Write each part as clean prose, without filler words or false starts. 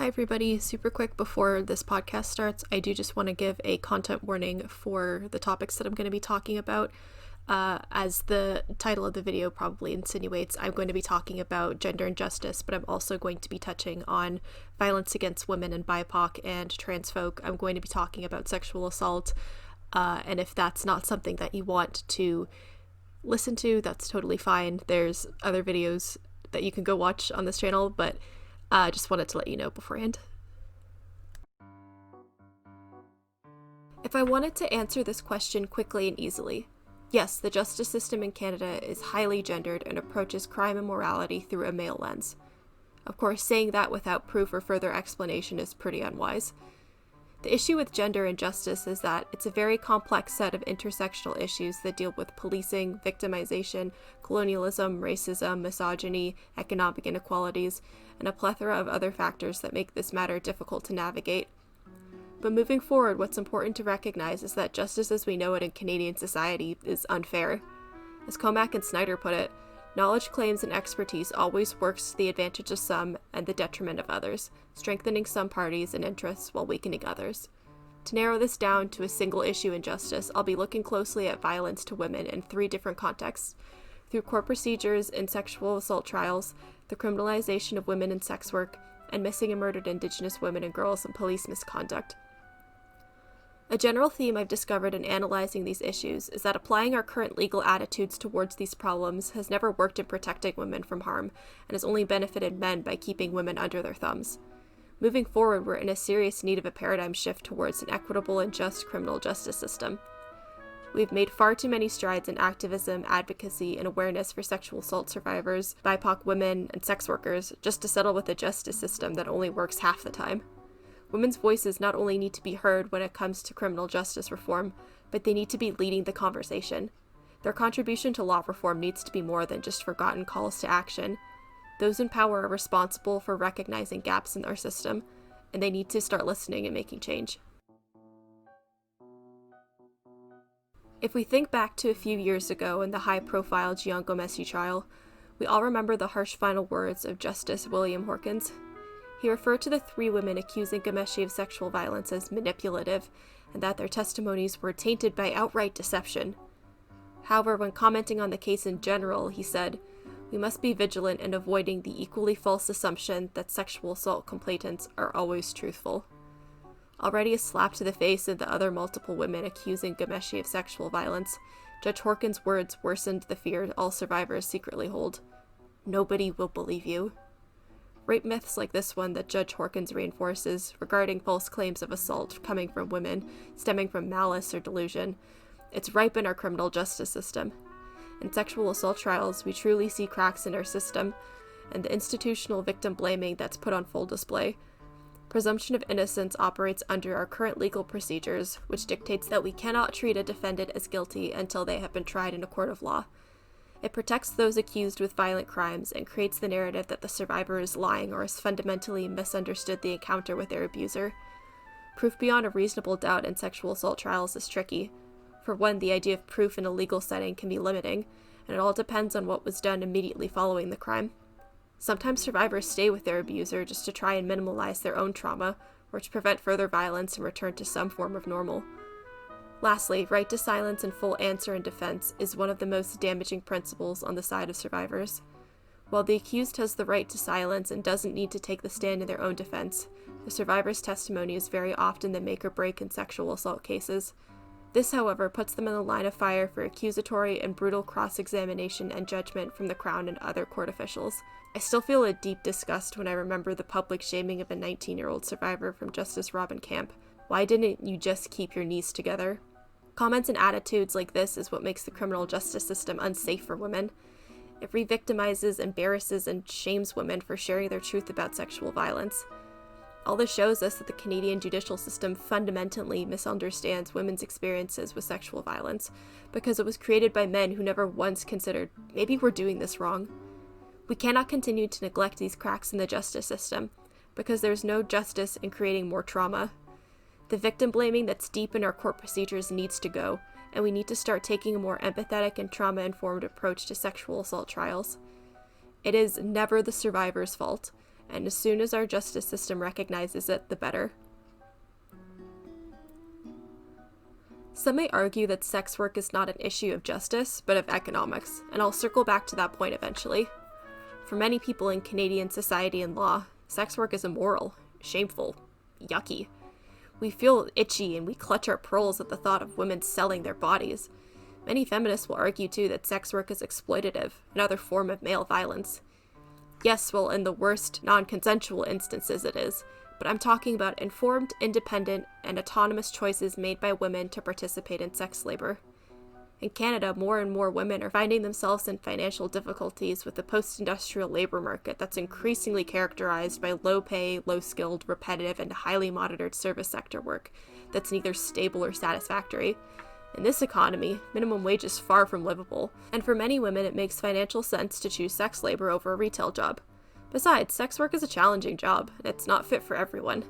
Hi everybody, super quick before this podcast starts, I do just want to give a content warning for the topics that I'm going to be talking about. As the title of the video probably insinuates, I'm going to be talking about gender injustice, but I'm also going to be touching on violence against women and BIPOC and trans folk. I'm going to be talking about sexual assault, and if that's not something that you want to listen to, that's totally fine. There's other videos that you can go watch on this channel, but just wanted to let you know beforehand. If I wanted to answer this question quickly and easily, yes, the justice system in Canada is highly gendered and approaches crime and morality through a male lens. Of course, saying that without proof or further explanation is pretty unwise. The issue with gender injustice is that it's a very complex set of intersectional issues that deal with policing, victimization, colonialism, racism, misogyny, economic inequalities, and a plethora of other factors that make this matter difficult to navigate. But moving forward, what's important to recognize is that justice as we know it in Canadian society is unfair. As Comack and Snider put it, knowledge, claims, and expertise always works to the advantage of some and the detriment of others, strengthening some parties and interests while weakening others. To narrow this down to a single issue in justice, I'll be looking closely at violence to women in 3 different contexts: through court procedures in sexual assault trials, the criminalization of women in sex work, and missing and murdered Indigenous women and girls in police misconduct. A general theme I've discovered in analyzing these issues is that applying our current legal attitudes towards these problems has never worked in protecting women from harm, and has only benefited men by keeping women under their thumbs. Moving forward, we're in a serious need of a paradigm shift towards an equitable and just criminal justice system. We've made far too many strides in activism, advocacy, and awareness for sexual assault survivors, BIPOC women, and sex workers just to settle with a justice system that only works half the time. Women's voices not only need to be heard when it comes to criminal justice reform, but they need to be leading the conversation. Their contribution to law reform needs to be more than just forgotten calls to action. Those in power are responsible for recognizing gaps in our system, and they need to start listening and making change. If we think back to a few years ago in the high-profile Giangomeshi trial, we all remember the harsh final words of Justice William Horkins. He referred to the 3 women accusing Ghomeshi of sexual violence as manipulative, and that their testimonies were tainted by outright deception. However, when commenting on the case in general, he said, "We must be vigilant in avoiding the equally false assumption that sexual assault complainants are always truthful." Already a slap to the face of the other multiple women accusing Ghomeshi of sexual violence, Judge Horkins' words worsened the fear all survivors secretly hold. Nobody will believe you. Rape myths like this one that Judge Horkins reinforces regarding false claims of assault coming from women, stemming from malice or delusion, it's ripe in our criminal justice system. In sexual assault trials, we truly see cracks in our system, and the institutional victim blaming that's put on full display. Presumption of innocence operates under our current legal procedures, which dictates that we cannot treat a defendant as guilty until they have been tried in a court of law. It protects those accused with violent crimes and creates the narrative that the survivor is lying or has fundamentally misunderstood the encounter with their abuser. Proof beyond a reasonable doubt in sexual assault trials is tricky. For one, the idea of proof in a legal setting can be limiting, and it all depends on what was done immediately following the crime. Sometimes survivors stay with their abuser just to try and minimize their own trauma, or to prevent further violence and return to some form of normal. Lastly, right to silence and full answer in defense is one of the most damaging principles on the side of survivors. While the accused has the right to silence and doesn't need to take the stand in their own defense, the survivor's testimony is very often the make or break in sexual assault cases. This, however, puts them in the line of fire for accusatory and brutal cross-examination and judgment from the Crown and other court officials. I still feel a deep disgust when I remember the public shaming of a 19-year-old survivor from Justice Robin Camp. Why didn't you just keep your knees together? Comments and attitudes like this is what makes the criminal justice system unsafe for women. It re-victimizes, embarrasses, and shames women for sharing their truth about sexual violence. All this shows us that the Canadian judicial system fundamentally misunderstands women's experiences with sexual violence, because it was created by men who never once considered, maybe we're doing this wrong. We cannot continue to neglect these cracks in the justice system, because there's no justice in creating more trauma. The victim blaming that's deep in our court procedures needs to go, and we need to start taking a more empathetic and trauma-informed approach to sexual assault trials. It is never the survivor's fault, and as soon as our justice system recognizes it, the better. Some may argue that sex work is not an issue of justice, but of economics, and I'll circle back to that point eventually. For many people in Canadian society and law, sex work is immoral, shameful, yucky. We feel itchy and we clutch our pearls at the thought of women selling their bodies. Many feminists will argue too that sex work is exploitative, another form of male violence. Yes, well, in the worst non-consensual instances it is, but I'm talking about informed, independent, and autonomous choices made by women to participate in sex labor. In Canada, more and more women are finding themselves in financial difficulties with the post-industrial labor market that's increasingly characterized by low-pay, low-skilled, repetitive, and highly monitored service sector work that's neither stable or satisfactory. In this economy, minimum wage is far from livable, and for many women it makes financial sense to choose sex labor over a retail job. Besides, sex work is a challenging job, and it's not fit for everyone.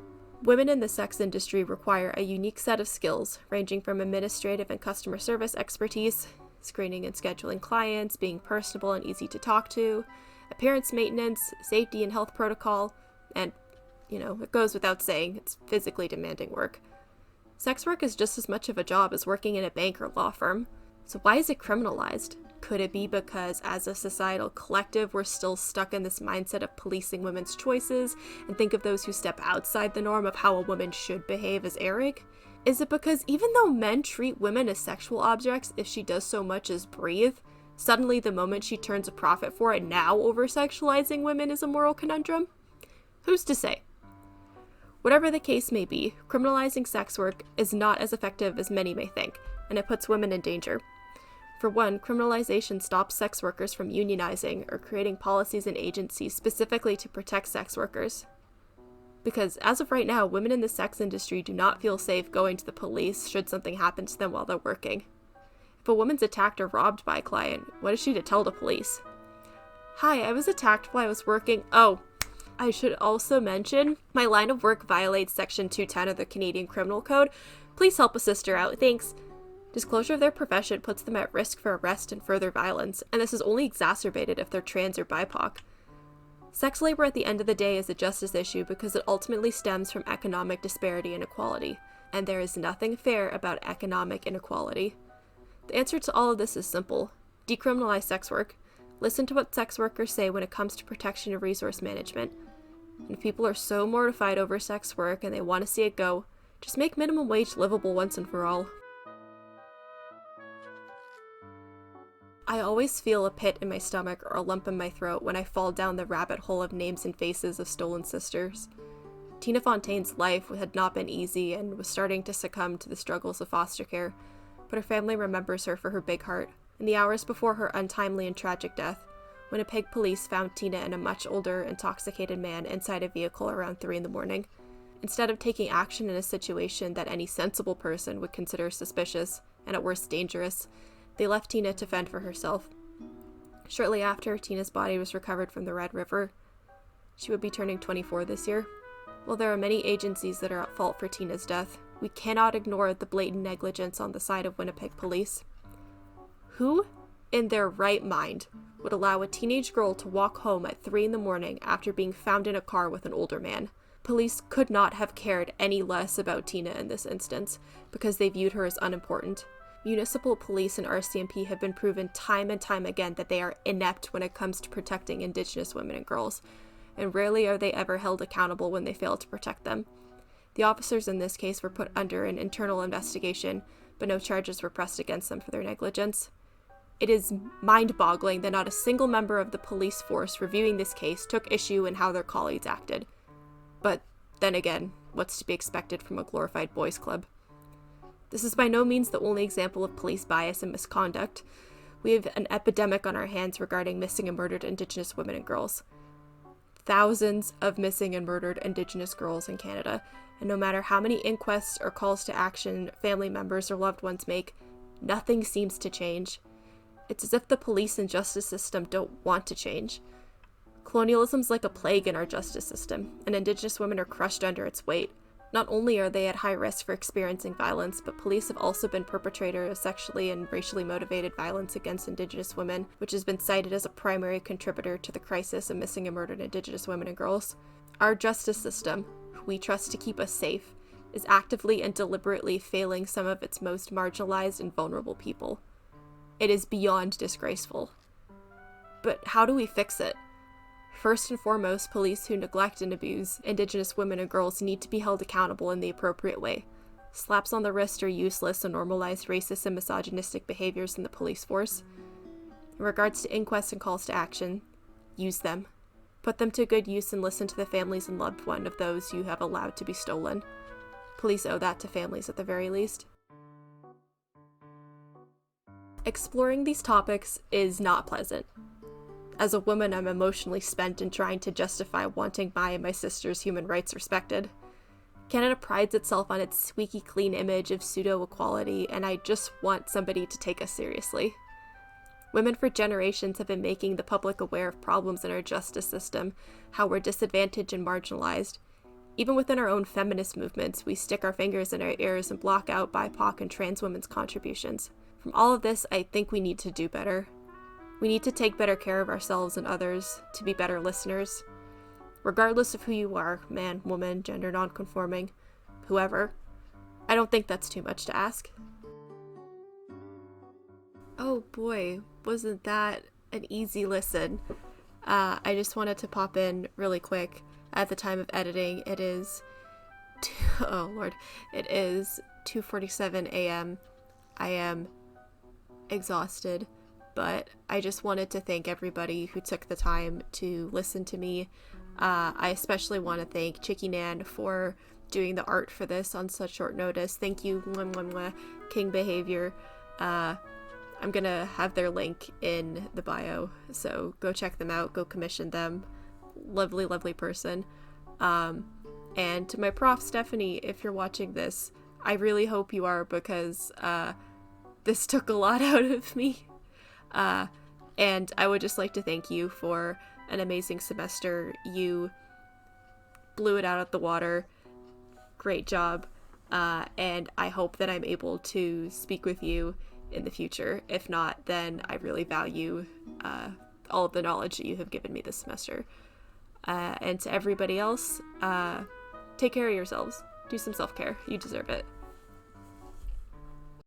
Women in the sex industry require a unique set of skills, ranging from administrative and customer service expertise, screening and scheduling clients, being personable and easy to talk to, appearance maintenance, safety and health protocol, and, it goes without saying, it's physically demanding work. Sex work is just as much of a job as working in a bank or law firm. So why is it criminalized? Could it be because as a societal collective we're still stuck in this mindset of policing women's choices and think of those who step outside the norm of how a woman should behave as erring? Is it because even though men treat women as sexual objects if she does so much as breathe, suddenly the moment she turns a profit for it, now over-sexualizing women is a moral conundrum? Who's to say? Whatever the case may be, criminalizing sex work is not as effective as many may think, and it puts women in danger. For one, criminalization stops sex workers from unionizing or creating policies and agencies specifically to protect sex workers. Because as of right now, women in the sex industry do not feel safe going to the police should something happen to them while they're working. If a woman's attacked or robbed by a client, what is she to tell the police? Hi, I was attacked while I was working. Oh, I should also mention, my line of work violates Section 210 of the Canadian Criminal Code. Please help a sister out, thanks. Disclosure of their profession puts them at risk for arrest and further violence, and this is only exacerbated if they're trans or BIPOC. Sex labor at the end of the day is a justice issue because it ultimately stems from economic disparity and inequality, and there is nothing fair about economic inequality. The answer to all of this is simple. Decriminalize sex work. Listen to what sex workers say when it comes to protection and resource management. And if people are so mortified over sex work and they want to see it go, just make minimum wage livable once and for all. I always feel a pit in my stomach or a lump in my throat when I fall down the rabbit hole of names and faces of stolen sisters. Tina Fontaine's life had not been easy and was starting to succumb to the struggles of foster care, but her family remembers her for her big heart. In the hours before her untimely and tragic death, Winnipeg police found Tina and a much older, intoxicated man inside a vehicle around 3 a.m. Instead of taking action in a situation that any sensible person would consider suspicious, and at worst dangerous, they left Tina to fend for herself. Shortly after, Tina's body was recovered from the Red River. She would be turning 24 this year. While there are many agencies that are at fault for Tina's death, we cannot ignore the blatant negligence on the side of Winnipeg police. Who, in their right mind, would allow a teenage girl to walk home at 3 a.m. after being found in a car with an older man? Police could not have cared any less about Tina in this instance, because they viewed her as unimportant. Municipal police and RCMP have been proven time and time again that they are inept when it comes to protecting Indigenous women and girls, and rarely are they ever held accountable when they fail to protect them. The officers in this case were put under an internal investigation, but no charges were pressed against them for their negligence. It is mind-boggling that not a single member of the police force reviewing this case took issue in how their colleagues acted. But then again, what's to be expected from a glorified boys' club? This is by no means the only example of police bias and misconduct. We have an epidemic on our hands regarding missing and murdered Indigenous women and girls. Thousands of missing and murdered Indigenous girls in Canada, and no matter how many inquests or calls to action family members or loved ones make, nothing seems to change. It's as if the police and justice system don't want to change. Colonialism's like a plague in our justice system, and Indigenous women are crushed under its weight. Not only are they at high risk for experiencing violence, but police have also been perpetrators of sexually and racially motivated violence against Indigenous women, which has been cited as a primary contributor to the crisis of missing and murdered Indigenous women and girls. Our justice system, who we trust to keep us safe, is actively and deliberately failing some of its most marginalized and vulnerable people. It is beyond disgraceful. But how do we fix it? First and foremost, police who neglect and abuse Indigenous women and girls need to be held accountable in the appropriate way. Slaps on the wrist are useless and normalize racist and misogynistic behaviors in the police force. In regards to inquests and calls to action, use them. Put them to good use and listen to the families and loved one of those you have allowed to be stolen. Police owe that to families at the very least. Exploring these topics is not pleasant. As a woman, I'm emotionally spent in trying to justify wanting my and my sister's human rights respected. Canada prides itself on its squeaky clean image of pseudo-equality, and I just want somebody to take us seriously. Women for generations have been making the public aware of problems in our justice system, how we're disadvantaged and marginalized. Even within our own feminist movements, we stick our fingers in our ears and block out BIPOC and trans women's contributions. From all of this, I think we need to do better. We need to take better care of ourselves and others, to be better listeners. Regardless of who you are, man, woman, gender nonconforming, whoever, I don't think that's too much to ask. Oh boy, wasn't that an easy listen. I just wanted to pop in really quick. At the time of editing, it is 2:47 a.m. I am exhausted, but I just wanted to thank everybody who took the time to listen to me. I especially want to thank Chikinan for doing the art for this on such short notice. Thank you, King Behavior. I'm gonna have their link in the bio, so go check them out, go commission them. Lovely, lovely person. And to my prof, Stephanie, if you're watching this, I really hope you are, because this took a lot out of me. And I would just like to thank you for an amazing semester. You blew it out of the water. Great job. And I hope that I'm able to speak with you in the future. If not, then I really value all of the knowledge that you have given me this semester. And to everybody else, take care of yourselves. Do some self-care. You deserve it.